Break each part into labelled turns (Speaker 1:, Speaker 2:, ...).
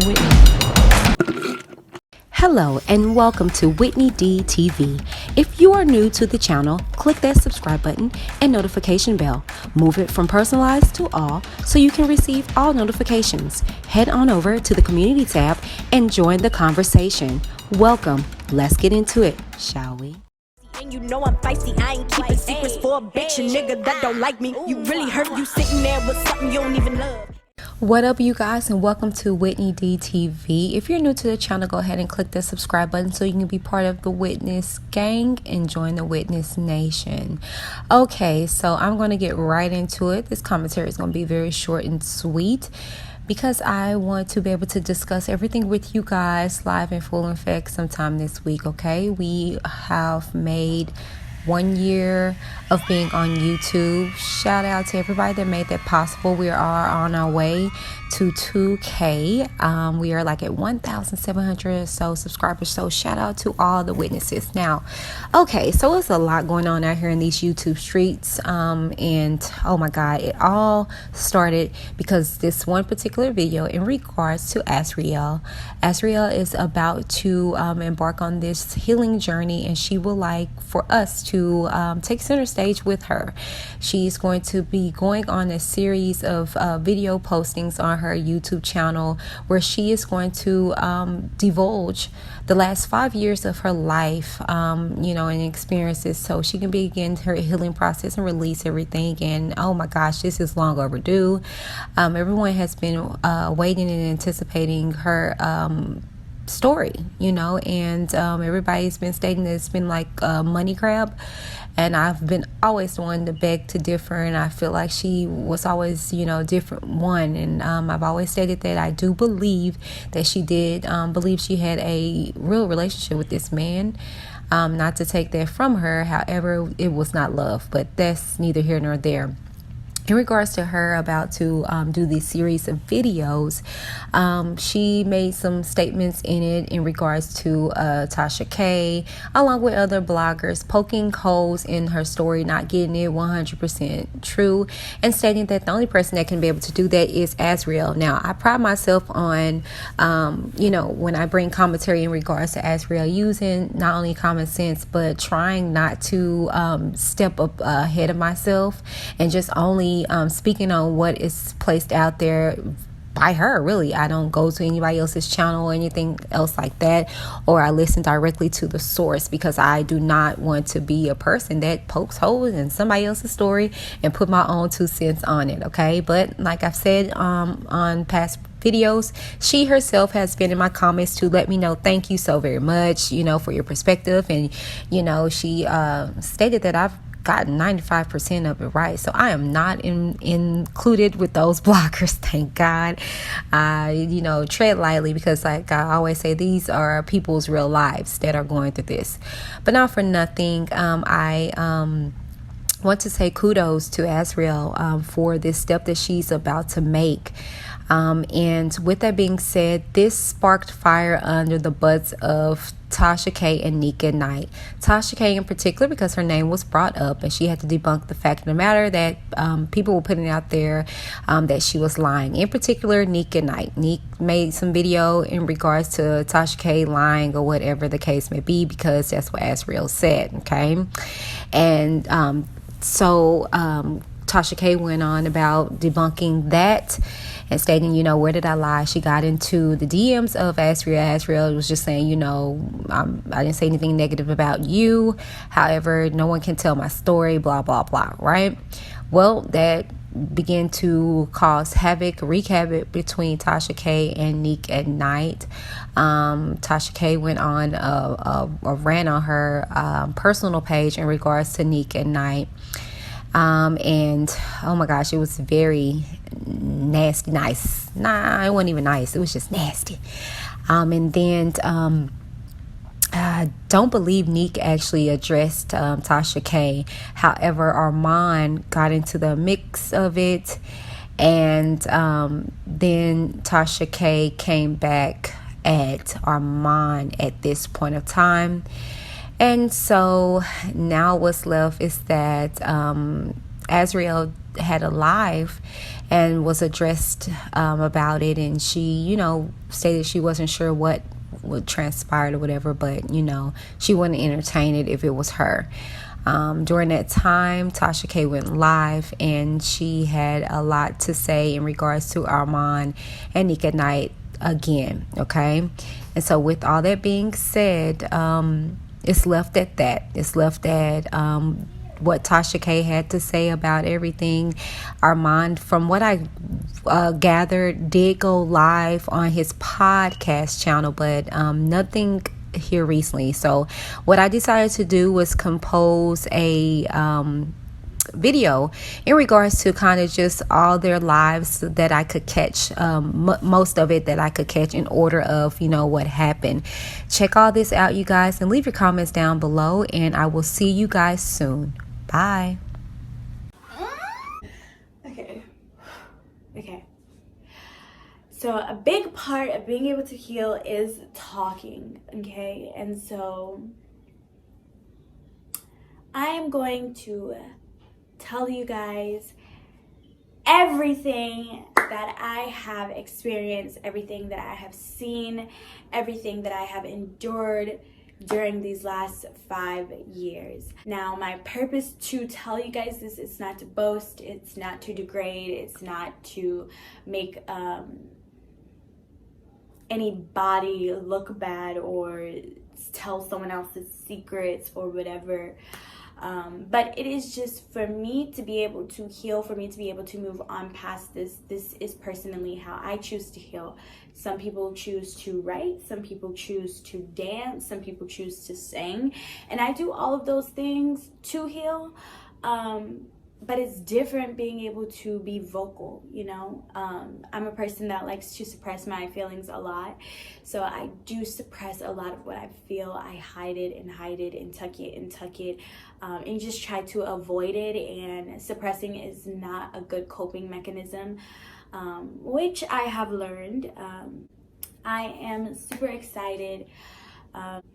Speaker 1: WIGGINGS. Hello and welcome to WHITNeyD TV. If you are new to the channel, click that subscribe button and notification bell. Move it from personalized to all so you can receive all notifications. Head on over to the community tab and join the conversation. Welcome. Let's get into it, shall we?
Speaker 2: And you know I'm feisty, I ain't keeping secrets for a bitch, a nigga that don't like me. You really hurt, you sitting there with something you don't even love.
Speaker 1: What up, you guys, and welcome to WHITNeyD TV. If you're new to the channel, go ahead and click the subscribe button so you can be part of the Witness gang and join the Witness Nation. Okay, so I'm going to get right into it. This commentary is going to be very short and sweet because I want to be able to discuss everything with you guys live in full effect sometime this week. Okay, we have made 1 year of being on YouTube. Shout out to everybody that made that possible. We are on our way to 2K. We are like at 1,700 or so subscribers, so shout out to all the witnesses. Now, okay, so it's a lot going on out here in these YouTube streets, and oh my god, it all started because this one particular video in regards to Azriel is about to embark on this healing journey, and she would like for us to take center stage with her. She's going to be going on a series of video postings on her YouTube channel where she is going to divulge the last 5 years of her life, and experiences, so she can begin her healing process and release everything. And oh my gosh, this is long overdue. Everyone has been waiting and anticipating her story, and everybody's been stating that it's been like a money grab, and I've been always the one to beg to differ, and I feel like she was always different one, and I've always stated that I do believe that she did believe she had a real relationship with this man. Not to take that from her, however, it was not love, but that's neither here nor there. In regards to her about to do this series of videos, she made some statements in it in regards to Tasha K, along with other bloggers, poking holes in her story, not getting it 100% true, and stating that the only person that can be able to do that is Azriel. Now, I pride myself on, when I bring commentary in regards to Azriel, using not only common sense, but trying not to step up ahead of myself and just only speaking on what is placed out there by her. Really, I don't go to anybody else's channel or anything else like that, or I listen directly to the source, because I do not want to be a person that pokes holes in somebody else's story and put my own 2 cents on it. Okay, but like I've said on past videos, she herself has been in my comments to let me know thank you so very much, for your perspective, and she stated that I've gotten 95% of it right, so I am not included with those bloggers, thank God. I tread lightly, because like I always say, these are people's real lives that are going through this. But not for nothing, I want to say kudos to Azriel for this step that she's about to make. And with that being said, this sparked fire under the butts of Tasha K and Nique and NITE. Tasha K in particular, because her name was brought up and she had to debunk the fact of the matter that people were putting out there that she was lying. In particular, Nique and NITE. Nique made some video in regards to Tasha K lying or whatever the case may be, because that's what Azriel said. Okay, and so Tasha K went on about debunking that and stating, where did I lie? She got into the DMs of Azriel. Azriel was just saying, I didn't say anything negative about you. However, no one can tell my story, blah, blah, blah, right? Well, that began to cause wreak havoc between Tasha K and Nique and NITE. Tasha K went on a rant on her personal page in regards to Nique and NITE. And oh my gosh, it was very nasty. Nah, it wasn't even nice, it was just nasty. And then I don't believe Nique actually addressed Tasha K. However, Armon got into the mix of it, and then Tasha K came back at Armon at this point of time. And so now what's left is that Azriel had a live and was addressed about it, and she, you know, stated she wasn't sure what would transpire or whatever, but you know, she wouldn't entertain it if it was her. During that time, Tasha K went live, and she had a lot to say in regards to Armon and Nique night again. Okay, and so with all that being said, it's left at that. It's left at what Tasha K had to say about everything. Armon, from what I gathered, did go live on his podcast channel, but nothing here recently. So what I decided to do was compose a video in regards to kind of just all their lives that I could catch, most of it that I could catch in order of, you know, what happened. Check all this out, you guys, and leave your comments down below, and I will see you guys soon. Bye.
Speaker 3: Okay. So a big part of being able to heal is talking, okay? And so I am going to tell you guys everything that I have experienced, everything that I have seen, everything that I have endured during these last 5 years. Now, my purpose to tell you guys this is not to boast, it's not to degrade, it's not to make anybody look bad or tell someone else's secrets or whatever. But it is just for me to be able to heal, for me to be able to move on past this. This is personally how I choose to heal. Some people choose to write, some people choose to dance, some people choose to sing, and I do all of those things to heal. But it's different being able to be vocal, you know. I'm a person that likes to suppress my feelings a lot. So I do suppress a lot of what I feel. I hide it and tuck it and just try to avoid it. And suppressing is not a good coping mechanism, which I have learned. I am super excited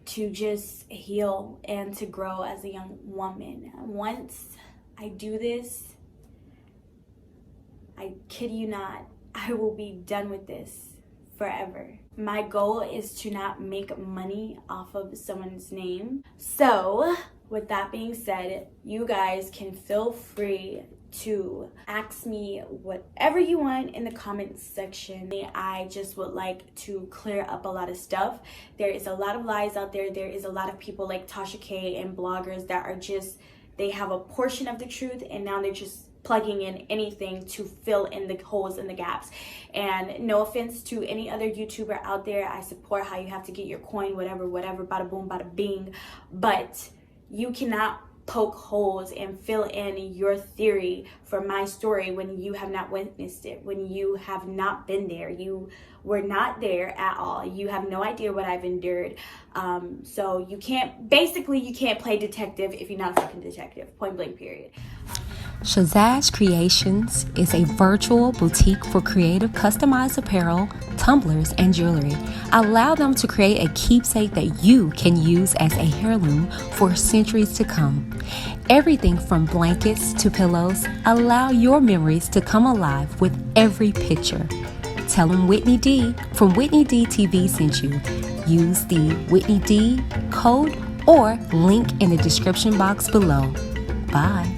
Speaker 3: to just heal and to grow as a young woman. Once I do this, I kid you not, I will be done with this forever. My goal is to not make money off of someone's name. So, with that being said, you guys can feel free to ask me whatever you want in the comments section. I just would like to clear up a lot of stuff. There is a lot of lies out there. There is a lot of people like Tasha K and bloggers that are just, they have a portion of the truth and now they're just plugging in anything to fill in the holes and the gaps. And no offense to any other YouTuber out there, I support how you have to get your coin, whatever, bada boom, bada bing, but you cannot poke holes and fill in your theory for my story when you have not witnessed it, when you have not been there. You were not there at all. You have no idea what I've endured. So you can't play detective if you're not a fucking detective, point blank period.
Speaker 1: Shazazz Creations is a virtual boutique for creative customized apparel, tumblers, and jewelry. Allow them to create a keepsake that you can use as a heirloom for centuries to come. Everything from blankets to pillows, allow your memories to come alive with every picture. Tell them Whitney D from WIGGINGS TV sent you. Use the Whitney D code or link in the description box below. Bye.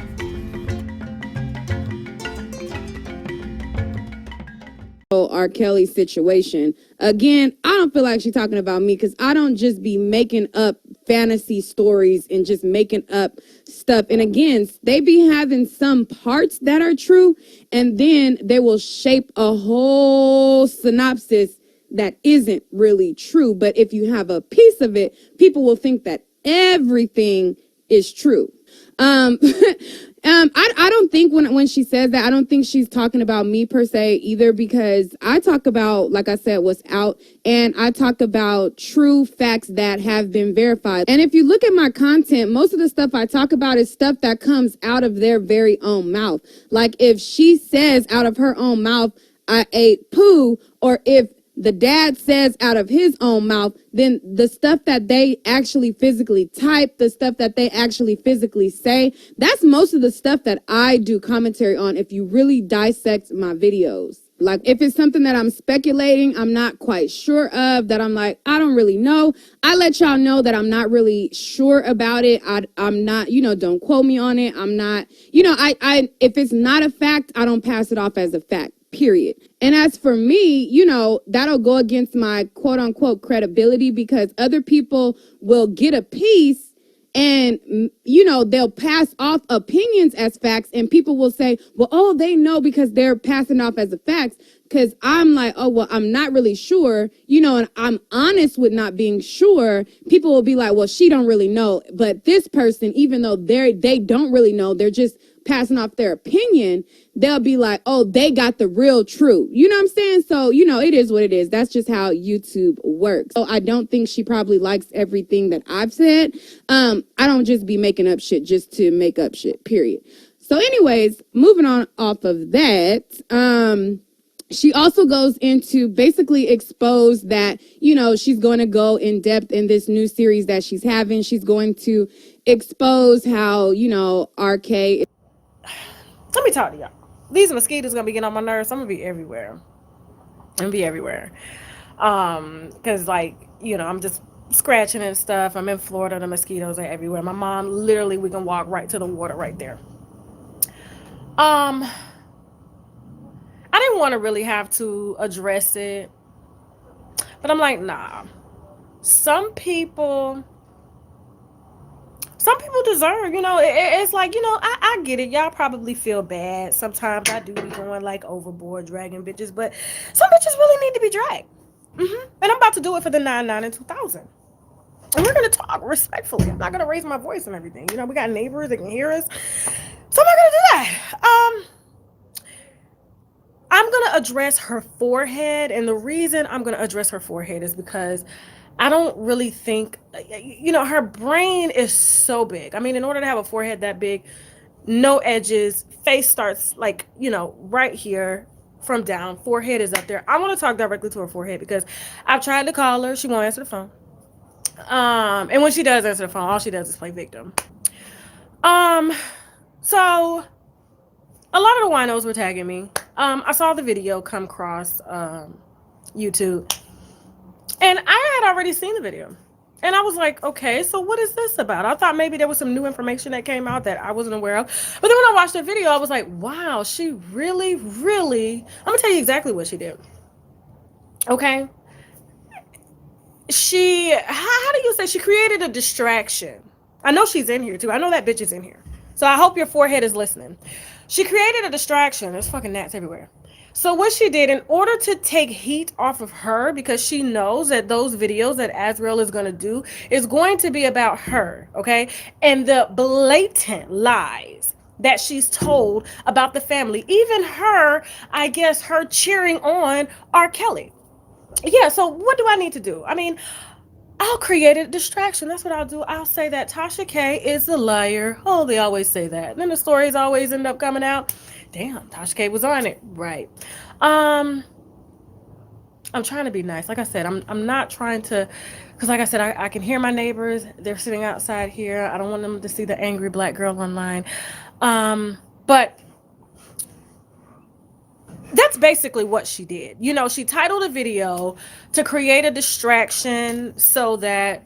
Speaker 4: R. Kelly situation. Again, I don't feel like she's talking about me because I don't just be making up fantasy stories and just making up stuff. And again, they be having some parts that are true, and then they will shape a whole synopsis that isn't really true. But if you have a piece of it, people will think that everything is true. I don't think when she says that, I don't think she's talking about me per se either, because I talk about, like I said, what's out, and I talk about true facts that have been verified. And if you look at my content, most of the stuff I talk about is stuff that comes out of their very own mouth. Like if she says out of her own mouth, I ate poo, or if the dad says out of his own mouth, then the stuff that they actually physically type, the stuff that they actually physically say, that's most of the stuff that I do commentary on if you really dissect my videos. Like, if it's something that I'm speculating, I'm not quite sure of, that I'm like, I don't really know, I let y'all know that I'm not really sure about it. I'm not, don't quote me on it. I'm not, if it's not a fact, I don't pass it off as a fact, period. And as for me, that'll go against my quote unquote credibility, because other people will get a piece and, they'll pass off opinions as facts, and people will say, well, oh, they know because they're passing off as a fact. Because I'm like, oh, well, I'm not really sure, and I'm honest with not being sure. People will be like, well, she don't really know. But this person, even though they don't really know, they're just passing off their opinion, they'll be like, oh, they got the real truth. You know what I'm saying? So, it is what it is. That's just how YouTube works. So I don't think she probably likes everything that I've said. I don't just be making up shit just to make up shit, period. So anyways, moving on off of that, she also goes into basically expose that, she's going to go in depth in this new series that she's having. She's going to expose how, RK.
Speaker 5: Let me talk to y'all. These mosquitoes gonna be getting on my nerves. I'm gonna be everywhere. Cause I'm just scratching and stuff. I'm in Florida. The mosquitoes are everywhere. My mom, literally, we can walk right to the water right there. I didn't want to really have to address it, but I'm like, nah. Some people deserve, it's like, I get it. Y'all probably feel bad. Sometimes I do be going overboard dragging bitches, but some bitches really need to be dragged. And I'm about to do it for the 99 and 2000. And we're going to talk respectfully. I'm not going to raise my voice and everything. We got neighbors that can hear us. So I'm not going to do that. I'm going to address her forehead. And the reason I'm going to address her forehead is because I don't really think, her brain is so big. I mean, in order to have a forehead that big, no edges, face starts right here from down, forehead is up there. I want to talk directly to her forehead because I've tried to call her. She won't answer the phone. And when she does answer the phone, all she does is play victim. So a lot of the winos were tagging me. I saw the video come across YouTube. And I had already seen the video. And I was like, okay, so what is this about? I thought maybe there was some new information that came out that I wasn't aware of. But then when I watched the video, I was like, wow, she really, I'm going to tell you exactly what she did. Okay? How do you say, she created a distraction. I know she's in here too. I know that bitch is in here. So I hope your forehead is listening. She created a distraction. There's fucking gnats everywhere. So what she did, in order to take heat off of her, because she knows that those videos that Azriel is going to do is going to be about her, okay? And the blatant lies that she's told about the family. Even her, I guess, her cheering on R. Kelly. Yeah, so what do I need to do? I mean, I'll create a distraction. That's what I'll do. I'll say that Tasha K is a liar. Oh, they always say that. And then the stories always end up coming out. Damn, Tasha K was on it. Right. I'm trying to be nice. Like I said, I'm not trying to, because like I said, I can hear my neighbors. They're sitting outside here. I don't want them to see the angry black girl online. But that's basically what she did. She titled a video to create a distraction so that,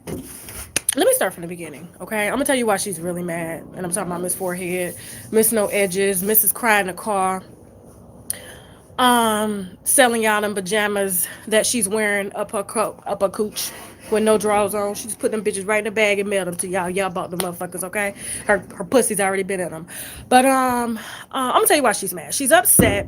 Speaker 5: let me start from the beginning, okay? I'm gonna tell you why she's really mad. And I'm talking about Miss Forehead, Miss No Edges, Mrs. Cry in the Car, selling y'all them pajamas that she's wearing up her cooch with no drawers on. She just put them bitches right in the bag and mailed them to y'all. Y'all bought the motherfuckers, okay? Her pussy's already been in them. But I'm gonna tell you why she's mad. She's upset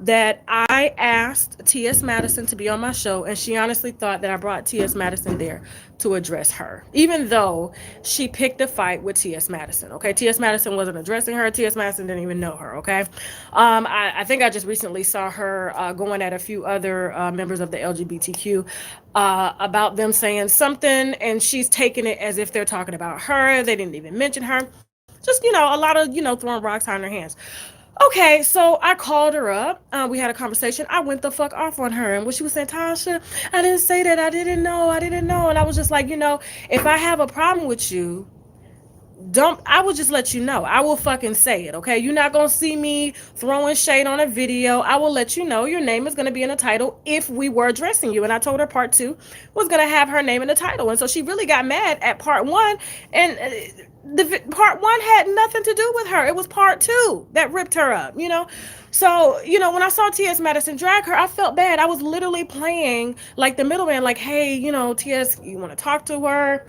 Speaker 5: that I asked T.S. Madison to be on my show, and she honestly thought that I brought T.S. Madison there to address her, even though she picked a fight with T.S. Madison, okay? T.S. Madison wasn't addressing her. T.S. Madison didn't even know her, okay? I think I just recently saw her going at a few other members of the LGBTQ about them saying something, and she's taking it as if they're talking about her. They didn't even mention her. Just, a lot of, throwing rocks on her hands. Okay, so I called her up. We had a conversation. I went the fuck off on her. And when she was saying, Tasha, I didn't say that. I didn't know. I didn't know. And I was just like, if I have a problem with you, I will just let you know. I will fucking say it, okay? You're not gonna see me throwing shade on a video. I will let you know your name is gonna be in the title if we were addressing you. And I told her part 2 was gonna have her name in the title. And so she really got mad at part 1. And the part 1 had nothing to do with her. It was part 2 that ripped her up, So, when I saw T.S. Madison drag her, I felt bad. I was literally playing like the middleman, like, hey, T.S., you want to talk to her?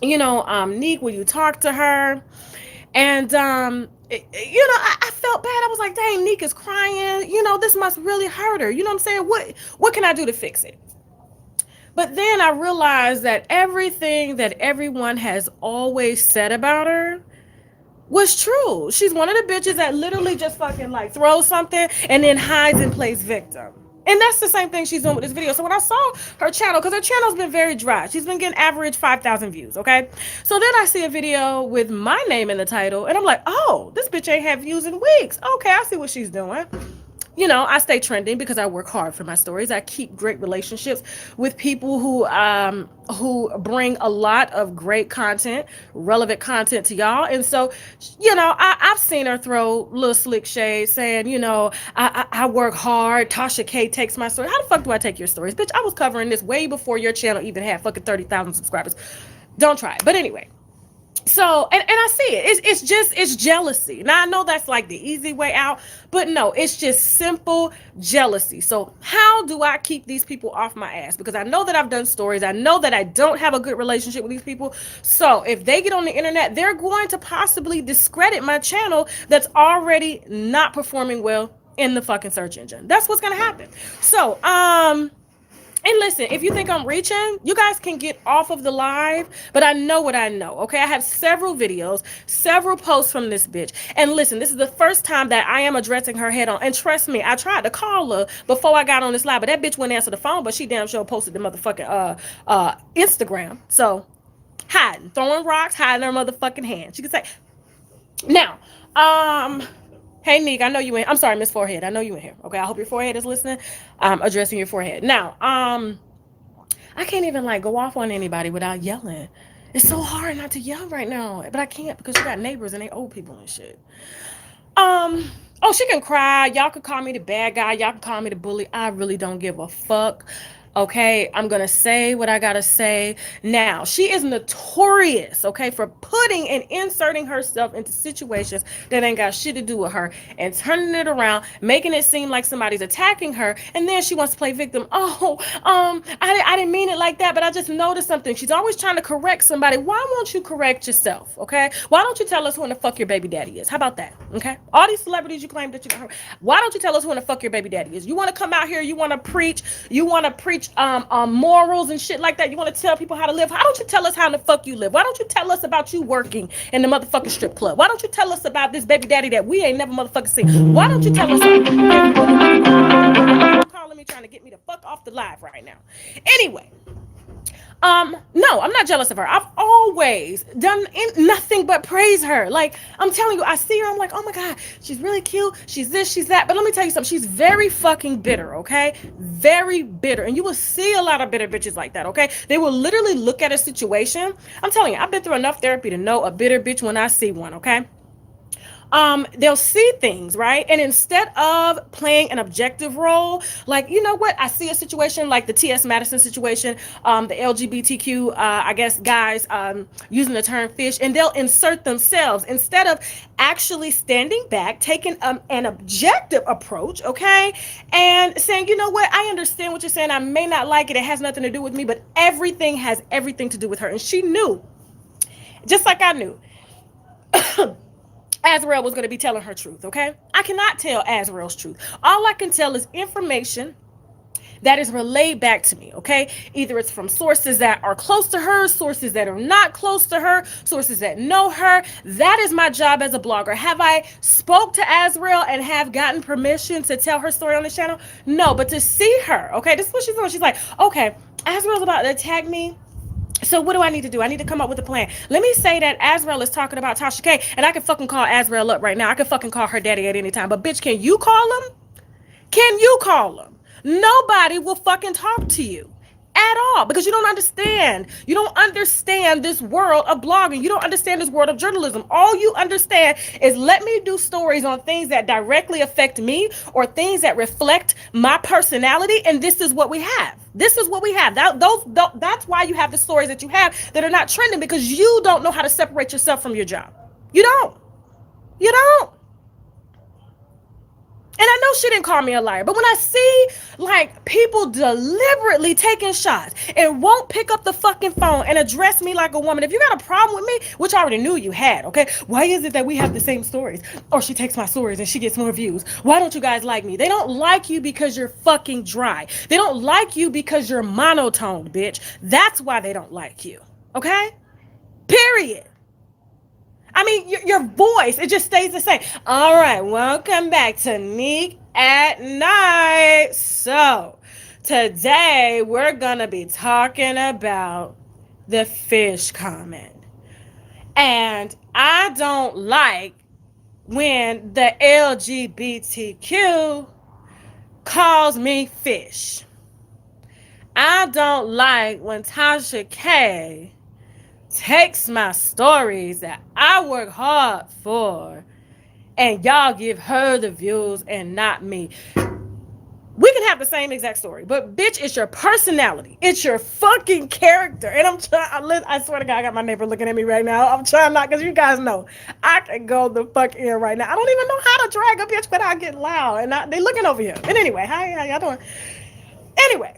Speaker 5: Nique, will you talk to her? And I felt bad. I was like, dang, Nique is crying. This must really hurt her. You know what I'm saying? What can I do to fix it? But then I realized that everything that everyone has always said about her was true. She's one of the bitches that literally just fucking like throws something and then hides and plays victim. And that's the same thing she's doing with this video. So when I saw her channel, because her channel's been very dry, she's been getting average 5,000 views, okay? So then I see a video with my name in the title, and I'm like, oh, this bitch ain't had views in weeks. Okay, I see what she's doing. I stay trending because I work hard for my stories. I keep great relationships with people who bring a lot of great content, relevant content to y'all. And so, I've seen her throw little slick shade saying, I work hard. Tasha K takes my story. How the fuck do I take your stories? Bitch, I was covering this way before your channel even had fucking 30,000 subscribers. Don't try it. But anyway. So, and I see it. It's jealousy. Now, I know that's like the easy way out, but no, it's just simple jealousy. So how do I keep these people off my ass? Because I know that I've done stories. I know that I don't have a good relationship with these people. So if they get on the internet, they're going to possibly discredit my channel that's already not performing well in the fucking search engine. That's what's going to happen. So, and listen, if you think I'm reaching, you guys can get off of the live, but I know what I know, okay? I have several videos, several posts from this bitch. And listen, this is the first time that I am addressing her head on. And trust me, I tried to call her before I got on this live, but that bitch wouldn't answer the phone, but she damn sure posted the motherfucking Instagram. So, hiding, throwing rocks, hiding her motherfucking hand. She could say, now, hey, Nique, I know you in. I'm sorry, Miss Forehead. I know you in here. Okay, I hope your forehead is listening. I'm addressing your forehead. Now, I can't even like go off on anybody without yelling. It's so hard not to yell right now, but I can't because you got neighbors and they old people and shit. Oh, she can cry. Y'all can call me the bad guy. Y'all can call me the bully. I really don't give a fuck. Okay, I'm gonna say what I gotta say. Now, she is notorious, okay, for putting and inserting herself into situations that ain't got shit to do with her and turning it around, making it seem like somebody's attacking her, and then she wants to play victim. Oh, I didn't mean it like that, but I just noticed something. She's always trying to correct somebody. Why won't you correct yourself, okay? Why don't you tell us who in the fuck your baby daddy is? How about that, okay? All these celebrities you claim that you got, why don't you tell us who in the fuck your baby daddy is? You want to come out here, you want to preach morals and shit like that. You want to tell people how to live. Why don't you tell us how the fuck you live? Why don't you tell us about you working in the motherfucking strip club? Why don't you tell us about this baby daddy that we ain't never motherfucking seen? Why don't you tell us? Calling me trying to get me the fuck off the live right now. Anyway. No, I'm not jealous of her. I've always done nothing but praise her. Like, I'm telling you, I see her, I'm like, oh my God, she's really cute. She's this, she's that. But let me tell you something. She's very fucking bitter, okay? Very bitter. And you will see a lot of bitter bitches like that, okay? They will literally look at a situation. I'm telling you, I've been through enough therapy to know a bitter bitch when I see one, okay? They'll see things, right? And instead of playing an objective role, like, you know what? I see a situation like the T.S. Madison situation, the LGBTQ, I guess, guys using the term fish, and they'll insert themselves instead of actually standing back, taking an objective approach, okay? And saying, you know what? I understand what you're saying. I may not like it. It has nothing to do with me, but everything has everything to do with her. And she knew, just like I knew, Azriel was going to be telling her truth, okay? I cannot tell Azriel's truth. All I can tell is information that is relayed back to me, okay? Either it's from sources that are close to her, sources that are not close to her, sources that know her. That is my job as a blogger. Have I spoke to Azriel and have gotten permission to tell her story on the channel? No, but to see her, okay? This is what she's doing. She's like, okay, Azriel's about to attack me. So what do I need to do? I need to come up with a plan. Let me say that Azriel is talking about Tasha K, and I can fucking call Azriel up right now. I can fucking call her daddy at any time. But bitch, can you call him? Can you call him? Nobody will fucking talk to you at all, because you don't understand. You don't understand this world of blogging. You don't understand this world of journalism. All you understand is, let me do stories on things that directly affect me or things that reflect my personality, and this is what we have. This is what we have. That's why you have the stories that you have that are not trending, because you don't know how to separate yourself from your job. You don't. You don't. And I know she didn't call me a liar, but when I see like people deliberately taking shots and won't pick up the fucking phone and address me like a woman, if you got a problem with me, which I already knew you had, okay? Why is it that we have the same stories? Or she takes my stories and she gets more views. Why don't you guys like me? They don't like you because you're fucking dry. They don't like you because you're monotone, bitch. That's why they don't like you, okay? Period. I mean, your voice, it just stays the same. All right, welcome back to Nique at Night. So, today we're going to be talking about the fish comment. And I don't like when the LGBTQ calls me fish. I don't like when Tasha K takes my stories that I work hard for and y'all give her the views and not me. We can have the same exact story, but bitch, it's your personality. It's your fucking character. And I'm trying, I swear to God, I got my neighbor looking at me right now. I'm trying not, because you guys know, I can go the fuck in right now. I don't even know how to drag a bitch without getting loud. And they looking over here. And anyway, hi, how y'all doing? Anyway.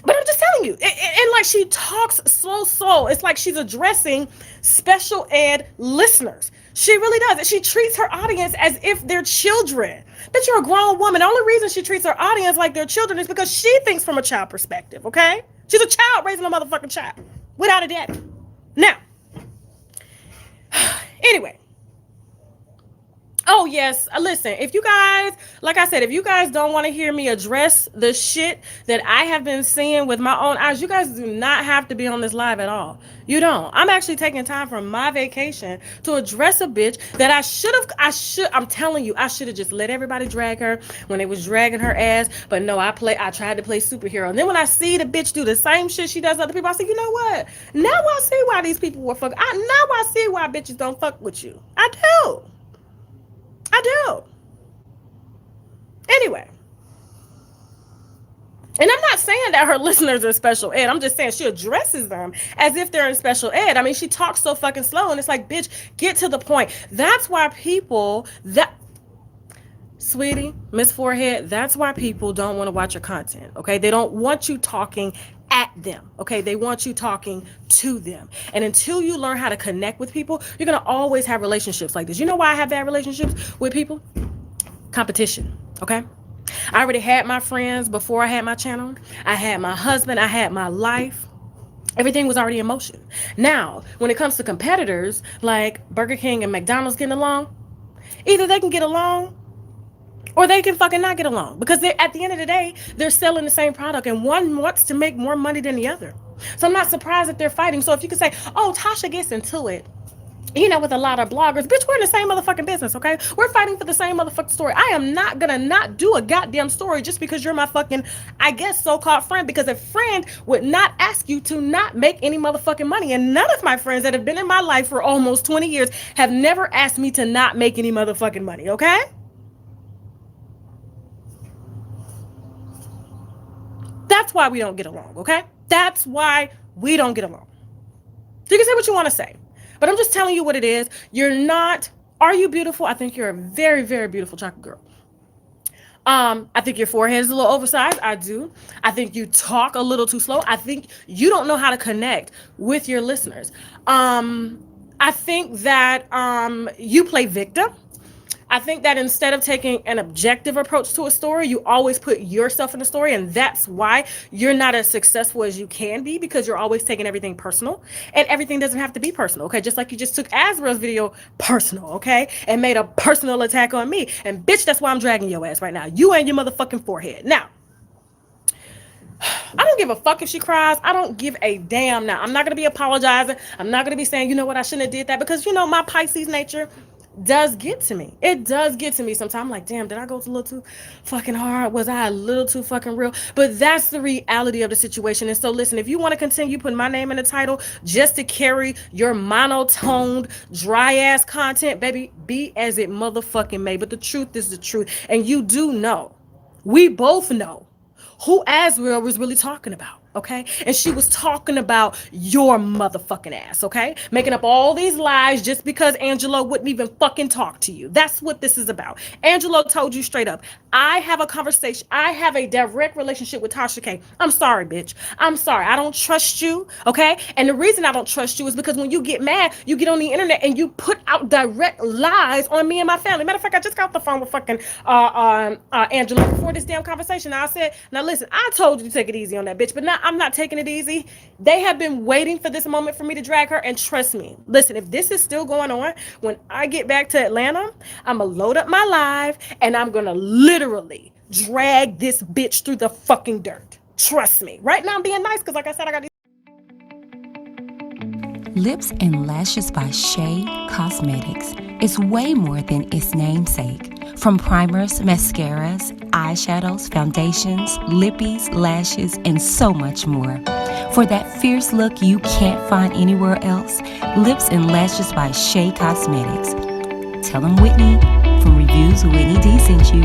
Speaker 5: But I'm just telling you, and like she talks slow. It's like she's addressing special ed listeners. She really does. And she treats her audience as if they're children. But you're a grown woman. The only reason she treats her audience like they're children is because she thinks from a child perspective, okay? She's a child raising a motherfucking child without a daddy. Now, anyway. Oh, yes. Listen, if you guys, like I said, if you guys don't want to hear me address the shit that I have been seeing with my own eyes, you guys do not have to be on this live at all. You don't. I'm actually taking time from my vacation to address a bitch that I'm telling you, I should have just let everybody drag her when they was dragging her ass. But no, I tried to play superhero. And then when I see the bitch do the same shit she does to other people, I say, you know what? Now I see why these people were fucking. Now I see why bitches don't fuck with you. I do. Anyway. And I'm not saying that her listeners are special ed. I'm just saying she addresses them as if they're in special ed. I mean, she talks so fucking slow, and it's like, bitch, get to the point. That's why sweetie, Miss Forehead, that's why people don't want to watch your content, okay? They don't want you talking at them, okay? They want you talking to them. And until you learn how to connect with people, you're going to always have relationships like this. You know why I have bad relationships with people? Competition, okay? I already had my friends before I had my channel. I had my husband. I had my life. Everything was already in motion. Now, when it comes to competitors like Burger King and McDonald's getting along, either they can get along or they can fucking not get along, because at the end of the day, they're selling the same product and one wants to make more money than the other. So I'm not surprised that they're fighting. So if you could say, oh, Tasha gets into it, you know, with a lot of bloggers, bitch, we're in the same motherfucking business, okay? We're fighting for the same motherfucking story. I am not gonna not do a goddamn story just because you're my fucking, I guess, so-called friend, because a friend would not ask you to not make any motherfucking money. And none of my friends that have been in my life for almost 20 years have never asked me to not make any motherfucking money, okay? That's why we don't get along, okay? That's why we don't get along. You can say what you want to say, but I'm just telling you what it is. Are you beautiful? I think you're a very, very beautiful chocolate girl. I think your forehead is a little oversized. I do. I think you talk a little too slow. I think you don't know how to connect with your listeners. I think that you play victim. I think that instead of taking an objective approach to a story, you always put yourself in the story. And that's why you're not as successful as you can be, because you're always taking everything personal. And everything doesn't have to be personal, okay? Just like you just took Azriel's video personal, okay? And made a personal attack on me. And bitch, that's why I'm dragging your ass right now. You and your motherfucking forehead. Now, I don't give a fuck if she cries. I don't give a damn now. I'm not going to be apologizing. I'm not going to be saying, you know what, I shouldn't have did that, because, you know, my Pisces nature does get to me. It does get to me sometimes. I'm like, damn, did I go a little too fucking hard? Was I a little too fucking real? But that's the reality of the situation. And so listen, if you want to continue putting my name in the title just to carry your monotoned, dry ass content, baby, be as it motherfucking may. But the truth is the truth. And you do know, we both know who Azriel was really talking about, okay? And she was talking about your motherfucking ass, okay? Making up all these lies just because Angelo wouldn't even fucking talk to you. That's what this is about. Angelo told you straight up, I have a conversation. I have a direct relationship with Tasha K. I'm sorry, bitch. I'm sorry. I don't trust you, okay? And the reason I don't trust you is because when you get mad, you get on the internet and you put out direct lies on me and my family. Matter of fact, I just got off the phone with fucking Angelo before this damn conversation. I said, now listen, I told you to take it easy on that bitch, but now I'm not taking it easy. They have been waiting for this moment for me to drag her, and trust me, listen, if this is still going on, when I get back to Atlanta, I'm gonna load up my live and I'm gonna literally drag this bitch through the fucking dirt. Trust me. Right now I'm being nice because, like I said, I got these
Speaker 1: Lips and Lashes by Shea Cosmetics is way more than its namesake. From primers, mascaras, eyeshadows, foundations, lippies, lashes, and so much more. For that fierce look you can't find anywhere else, Lips and Lashes by Shea Cosmetics. Tell them Whitney from Reviews with Whitney D sent you.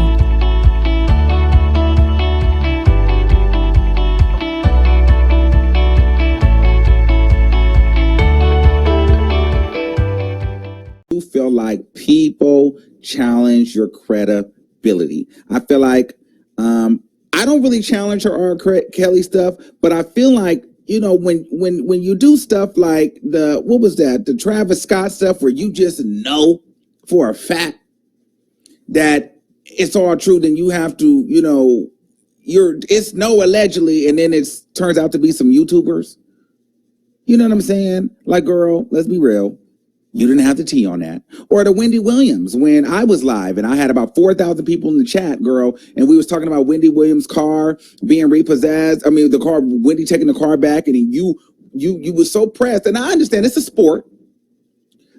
Speaker 6: Feel like people challenge your credibility. I feel like I don't really challenge her R. Kelly stuff, but I feel like, you know, when you do stuff like the Travis Scott stuff, where you just know for a fact that it's all true, then you have to, you know, it's no allegedly, and then it turns out to be some YouTubers. You know what I'm saying? Like, girl, let's be real. You didn't have the tea on that. Or the Wendy Williams, when I was live and I had about 4,000 people in the chat, girl, and we was talking about Wendy Williams' car being repossessed. I mean, the car, Wendy taking the car back, and you was so pressed. And I understand it's a sport.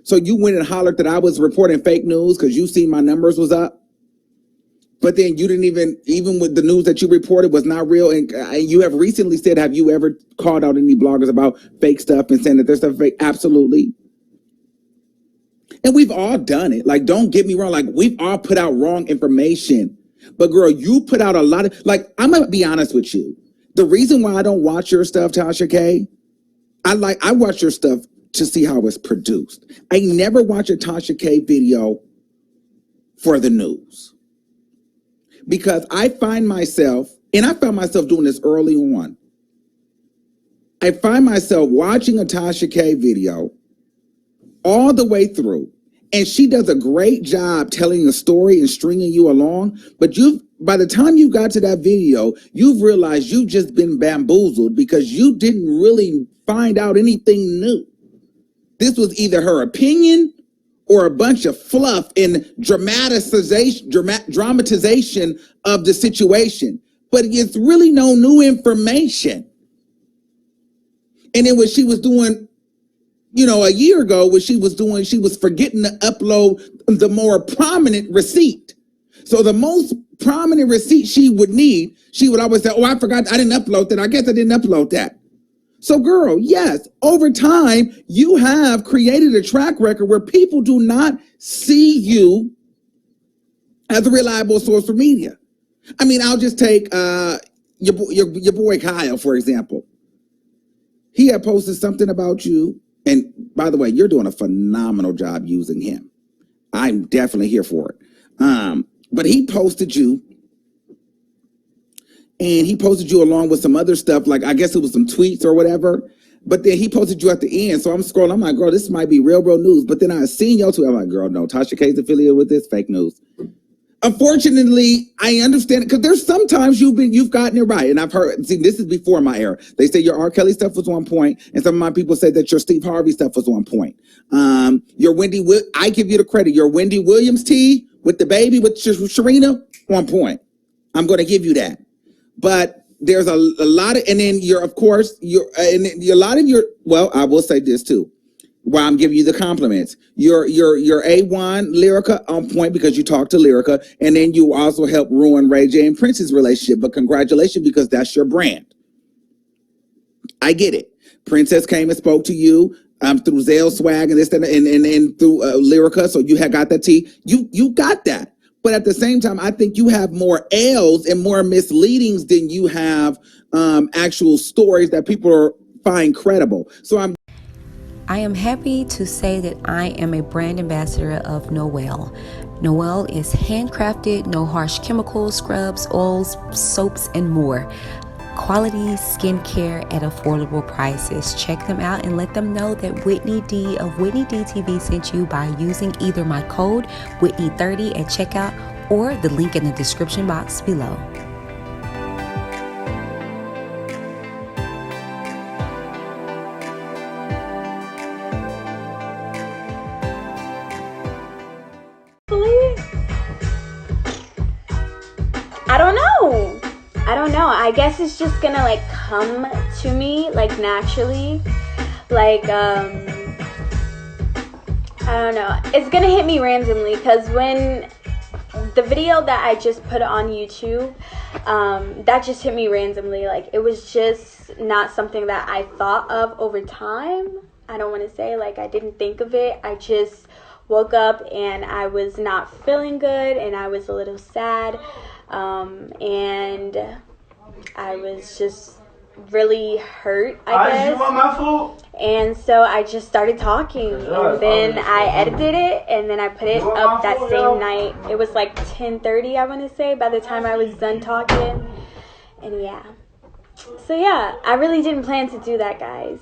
Speaker 6: So you went and hollered that I was reporting fake news because you seen my numbers was up. But then you didn't even with the news that you reported was not real. And you have recently said, have you ever called out any bloggers about fake stuff and saying that their stuff fake? Absolutely. And we've all done it. Like, don't get me wrong. Like, we've all put out wrong information. But girl, you put out a lot of, like, I'm going to be honest with you. The reason why I don't watch your stuff, Tasha K, I watch your stuff to see how it's produced. I never watch a Tasha K video for the news. Because I find myself, and I found myself doing this early on. I find myself watching a Tasha K video all the way through, and she does a great job telling a story and stringing you along, but by the time you got to that video, you've realized you've just been bamboozled because you didn't really find out anything new. This was either her opinion or a bunch of fluff and dramatization of the situation, but it's really no new information. And then what she was doing, you know, a year ago, what she was doing, she was forgetting to upload the more prominent receipt. So the most prominent receipt she would need, she would always say, oh, I forgot, I didn't upload that. I guess I didn't upload that. So girl, yes, over time, you have created a track record where people do not see you as a reliable source for media. I mean, I'll just take your boy Kyle, for example. He had posted something about you. And by the way, you're doing a phenomenal job using him. I'm definitely here for it. But he posted you, and he posted you along with some other stuff, like I guess it was some tweets or whatever. But then he posted you at the end. So I'm scrolling. I'm like, girl, this might be real news. But then I seen your tweet. I'm like, girl, no, Tasha K's affiliated with this, fake news. Unfortunately, I understand it because there's sometimes you've gotten it right. And I've heard, see, this is before my era. They say your R. Kelly stuff was on point, and some of my people say that your Steve Harvey stuff was on point. Your I give you the credit. Your Wendy Williams tea with the baby with Sharina, on point. I'm going to give you that. But there's a lot of, and then you're, of course, and a lot of your, well, I will say this too, while I'm giving you the compliments. Your A1 Lyrica on point because you talk to Lyrica, and then you also help ruin Ray J and Prince's relationship. But congratulations, because that's your brand. I get it. Princess came and spoke to you through Zale Swag and this and through Lyrica, so you had got that tea. You got that. But at the same time, I think you have more L's and more misleadings than you have actual stories that people find credible. So
Speaker 1: I am happy to say that I am a brand ambassador of Noel. Noel is handcrafted, no harsh chemicals, scrubs, oils, soaps, and more. Quality skincare at affordable prices. Check them out and let them know that Whitney D of WHITNeyD TV sent you by using either my code Whitney30 at checkout or the link in the description box below.
Speaker 3: I don't know. I guess it's just gonna like come to me like naturally. Like I don't know. It's gonna hit me randomly because when the video that I just put on YouTube, that just hit me randomly. Like it was just not something that I thought of over time. I don't want to say like I didn't think of it. I just woke up and I was not feeling good and I was a little sad. And I was just really hurt, I guess. You want my food? And so I just started talking, and then I edited it, and then I put it up that same night. It was like 10:30, I want to say, by the time I was done talking. And yeah. So yeah, I really didn't plan to do that, guys.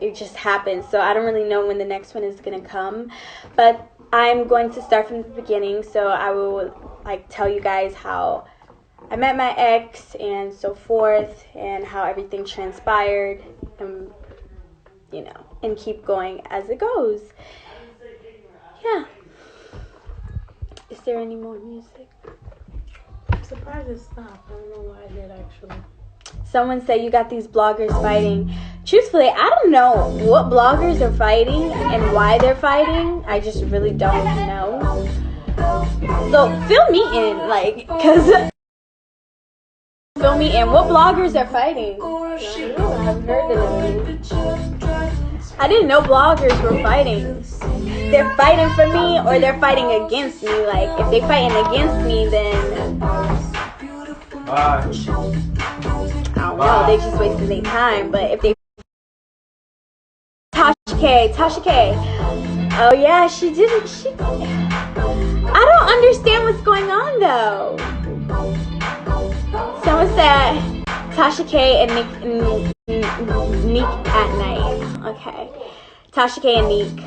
Speaker 3: It just happened, so I don't really know when the next one is gonna come, but I'm going to start from the beginning. So I will like tell you guys how I met my ex and so forth, and how everything transpired, and you know, and keep going as it goes. Yeah. Is there any more music?
Speaker 5: I'm surprised it stopped. I don't know why it did actually.
Speaker 3: Someone said you got these bloggers fighting. Truthfully, I don't know what bloggers are fighting and why they're fighting. I just really don't know. So fill me in, like, cause fill me in. What bloggers are fighting? I've heard of them. I didn't know bloggers were fighting. They're fighting for me or they're fighting against me. Like if they're fighting against me, then I don't know, they just wasting their time. But if they Tasha K. Oh yeah, she did it. I don't understand what's going on though. Someone said Tasha K and Nique at night. Okay. Tasha K and Nique.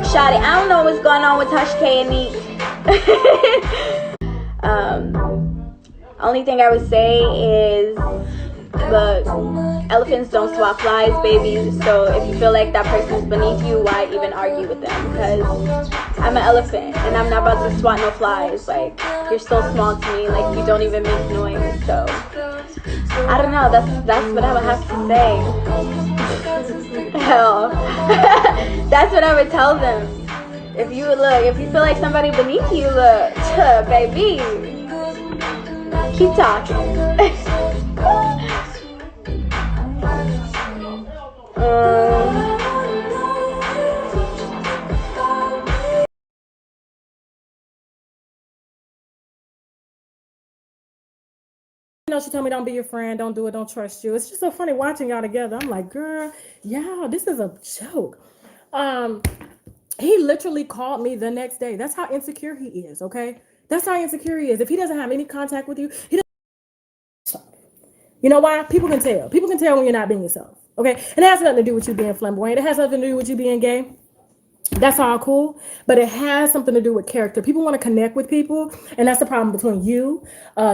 Speaker 3: Shawty, I don't know what's going on with Tasha K and Nique. Only thing I would say is, look, elephants don't swat flies, baby. So if you feel like that person is beneath you, why even argue with them? Because I'm an elephant and I'm not about to swat no flies. Like, you're so small to me, like you don't even make noise. So I don't know, that's what I would have to say. Hell. That's what I would tell them. If you feel like somebody beneath you, look, baby, keep talking.
Speaker 5: You know, she told me don't be your friend, don't do it, don't trust you. It's just so funny watching y'all together. I'm like, girl, yeah, this is a joke. He literally called me the next day. That's how insecure he is, okay? That's how insecure he is. If he doesn't have any contact with you, he doesn't stop. You know why? People can tell. People can tell when you're not being yourself, okay? And it has nothing to do with you being flamboyant. It has nothing to do with you being gay. That's all cool, but it has something to do with character. People want to connect with people, and that's the problem between you,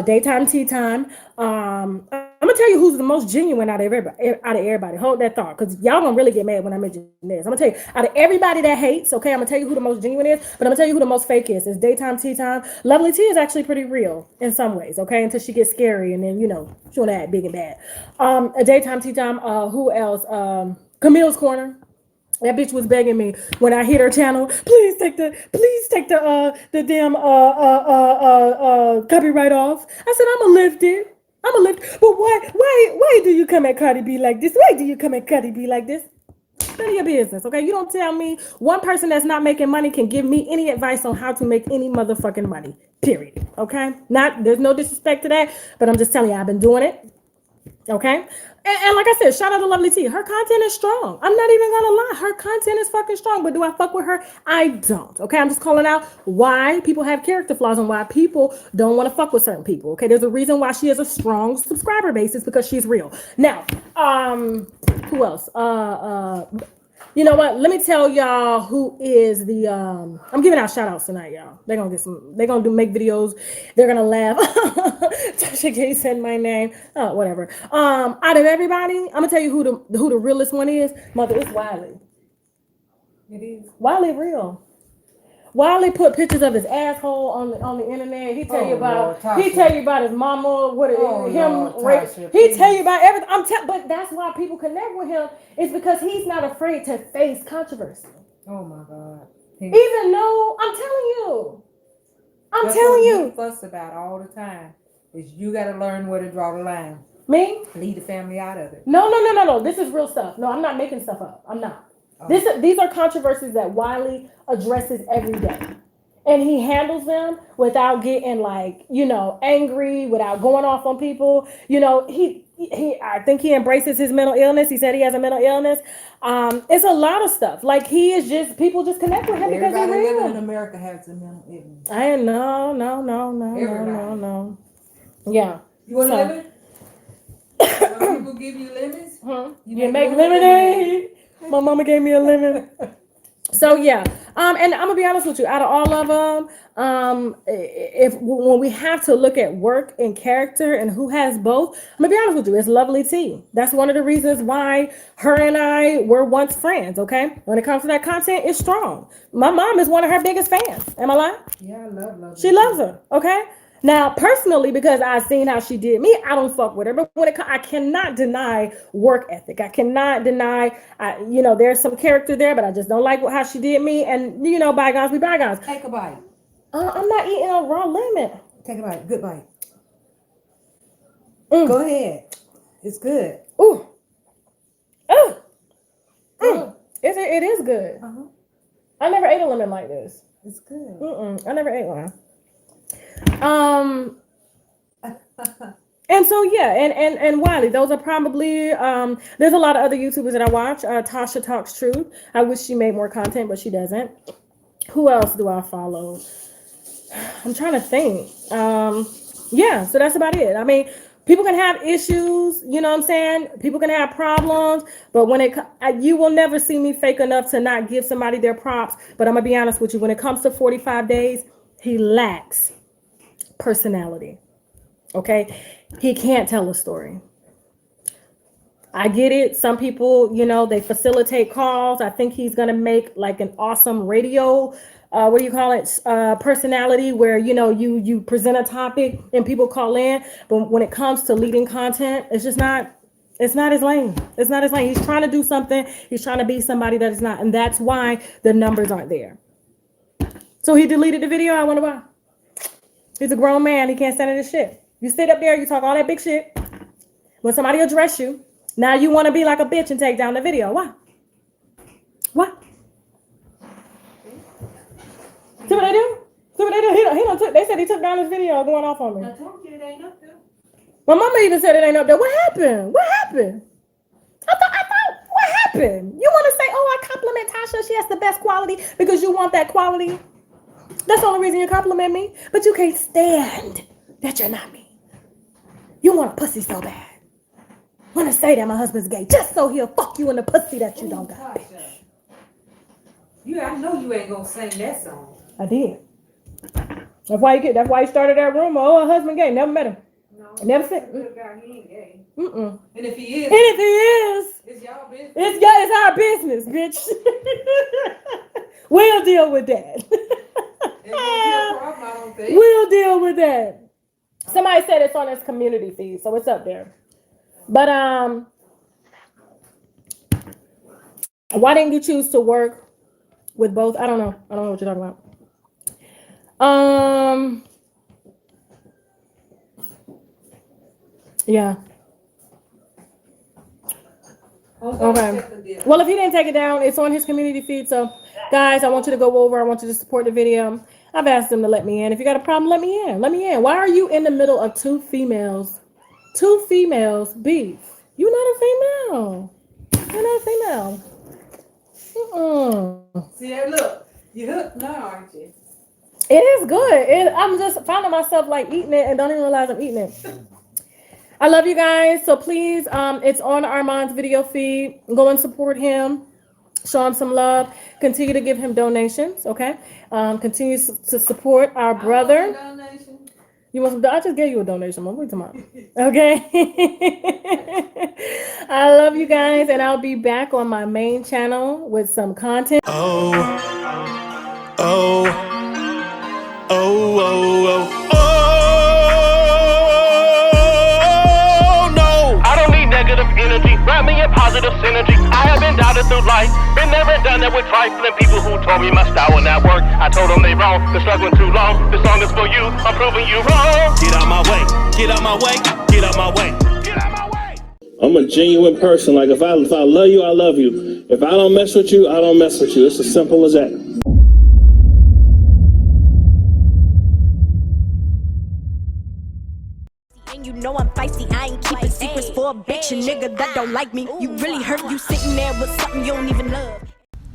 Speaker 5: daytime, tea time. I I'm gonna tell you who's the most genuine out of everybody. Hold that thought, because y'all gonna really get mad when I mention this. I'm gonna tell you, out of everybody that hates, okay, I'm gonna tell you who the most genuine is, but I'm gonna tell you who the most fake is. It's daytime, tea time. Lovely T is actually pretty real in some ways, okay, until she gets scary and then she wanna act big and bad. A daytime, tea time. Who else? Camille's Corner. That bitch was begging me when I hit her channel, please take the damn copyright off. I said, I'ma lift it. But why do you come at Cardi B like this? Why do you come at Cardi B like this? None of your business, okay? You don't tell me. One person that's not making money can give me any advice on how to make any motherfucking money, period, okay? There's no disrespect to that, but I'm just telling you, I've been doing it, okay? And like I said, shout out to Lovely T. Her content is strong. I'm not even gonna lie. Her content is fucking strong. But do I fuck with her? I don't. Okay, I'm just calling out why people have character flaws and why people don't want to fuck with certain people. Okay, there's a reason why she has a strong subscriber base. It's because she's real. Now, who else? You know what? Let me tell y'all who is the I'm giving out shout outs tonight, y'all. They're gonna make videos. They're gonna laugh. Tasha K said my name. Whatever. Out of everybody, I'm gonna tell you who the realest one is. Mother, it's Wiley. It is. Wiley real. Wiley put pictures of his asshole on the internet. He tell you about his mama, he tell you about everything. But that's why people connect with him. It's because he's not afraid to face controversy.
Speaker 7: Oh my God!
Speaker 5: Even though I'm telling you,
Speaker 7: fuss about all the time is you got to learn where to draw the line.
Speaker 5: Me?
Speaker 7: Leave the family out of it.
Speaker 5: No. This is real stuff. No, I'm not making stuff up. I'm not. These are controversies that Wiley addresses every day. And he handles them without getting angry, without going off on people. I think he embraces his mental illness. He said he has a mental illness. It's a lot of stuff. Like people just connect with him because he's real.
Speaker 7: Everybody living in America has a mental illness.
Speaker 5: No. Yeah.
Speaker 7: You want a lemon? When people give you lemons,
Speaker 5: you make lemonade. My mama gave me a lemon. So yeah, and I'm gonna be honest with you. Out of all of them, when we have to look at work and character and who has both, I'm gonna be honest with you. It's Lovely T. That's one of the reasons why her and I were once friends. Okay, when it comes to that content, it's strong. My mom is one of her biggest fans. Am I lying?
Speaker 7: Yeah, I love Lovely.
Speaker 5: She loves her. Okay. Now, personally, because I've seen how she did me, I don't fuck with her. But I cannot deny work ethic. I cannot deny, there's some character there, but I just don't like how she did me. And, bygones be bygones.
Speaker 7: Take a bite.
Speaker 5: I'm not eating a raw lemon.
Speaker 7: Take a bite. Good bite. Go ahead. It's good.
Speaker 5: Ooh. It is good.
Speaker 7: Uh-huh.
Speaker 5: I never ate a lemon like this.
Speaker 7: It's good.
Speaker 5: I never ate one. And so yeah, and Wiley, those are probably there's a lot of other YouTubers that I watch. Tasha Talks Truth. I wish she made more content, but she doesn't. Who else do I follow? I'm trying to think. Yeah, so that's about it. I mean, people can have issues, you know what I'm saying? People can have problems, but you will never see me fake enough to not give somebody their props. But I'm gonna be honest with you, when it comes to 45 days, he lacks personality. Okay, he can't tell a story. I get it. Some people, they facilitate calls. I think he's gonna make like an awesome radio personality where you present a topic and people call in. But when it comes to leading content, it's not his lane. It's not his lane. He's trying to do something. He's trying to be somebody that is not, and that's why the numbers aren't there. So he deleted the video. I wonder why. He's a grown man. He can't stand this shit. You sit up there, you talk all that big shit. When somebody address you, now you want to be like a bitch and take down the video. Why? What? See what they do? They said he took down his video going off on me.
Speaker 7: I told you it ain't up there.
Speaker 5: My mama even said it ain't up there. What happened? I thought, what happened? You want to say, oh, I compliment Tasha. She has the best quality because you want that quality. That's the only reason you compliment me. But you can't stand that you're not me. You want a pussy so bad. Want to say that my husband's gay just so he'll fuck you in the pussy that you don't got.
Speaker 7: I know you ain't gonna sing that song.
Speaker 5: I did. That's why he started that rumor. Oh, her husband gay. Never met him.
Speaker 7: No,
Speaker 5: Never said.
Speaker 7: Good guy, he ain't gay.
Speaker 5: Mm-mm.
Speaker 7: And if he is,
Speaker 5: It's
Speaker 7: y'all business.
Speaker 5: it's our business, bitch. We'll deal with that.
Speaker 7: It won't be a problem, I don't think.
Speaker 5: We'll deal with that. Somebody said it's on his community feed, so it's up there. But why didn't you choose to work with both? I don't know. I don't know what you're talking about. Yeah. Okay. Well, if he didn't take it down, it's on his community feed. So, guys, I want you to go over. I want you to support the video. I've asked them to let me in. If you got a problem, let me in. Let me in. Why are you in the middle of two females beef? You're not a female. You're not a female.
Speaker 7: See that? Look, you hooked now, aren't you?
Speaker 5: It is good. I'm just finding myself like eating it and don't even realize I'm eating it. I love you guys. So please, it's on Armand's video feed. Go and support him. Show him some love. Continue to give him donations. Okay. Continue to support our brother. You want some? I just gave you a donation. What are you talking about? Okay. I love you guys, and I'll be back on my main channel with some content.
Speaker 8: Oh, oh, oh, oh, oh, oh, no. I don't need negative energy. Wrap me in positive synergy. I have been doubted through life. Been there and done that with trifling people who told me my style would not work. I told them they wrong. They're struggling too long. This song is for you. I'm proving you wrong. Get out my way. Get out my way. Get out my way. Get out my way. I'm a genuine person. Like if I love you, I love you. If I don't mess with you, I don't mess with you. It's as simple as that.
Speaker 2: And you know I'm feisty, I ain't keeping secrets for a bitch, a nigga that don't like me. You really hurt, you sitting there with something you don't even love.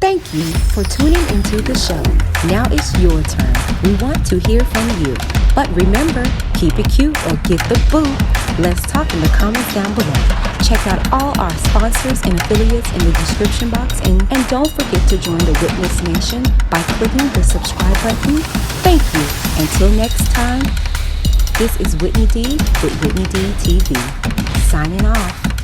Speaker 1: Thank you for tuning into the show. Now it's your turn. We want to hear from you. But remember, keep it cute or get the boot. Let's talk in the comments down below. Check out all our sponsors and affiliates in the description box. And don't forget to join the Witness Nation by clicking the subscribe button. Thank you. Until next time, this is Whitney D with Whitney D TV. Signing off.